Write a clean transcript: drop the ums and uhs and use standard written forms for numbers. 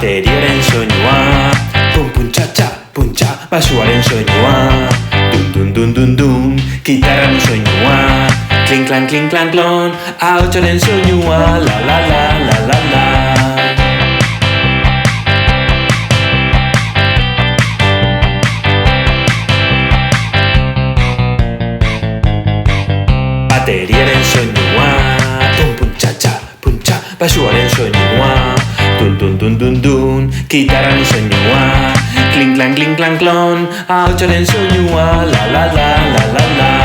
Bateriaren soinua, pum pum txa puntxa, basuaren soinua, dun dun dun dun dun, gitarraren soinua, kling klang klon, ahotsaren soinua, la la la la la la. Bateriaren soinua, pum pum txa puntxa, basuaren soinua, dun dun dun dun dun, gitarraren soinua, kling klang klon, ahotsaren soinua, la la la la la la.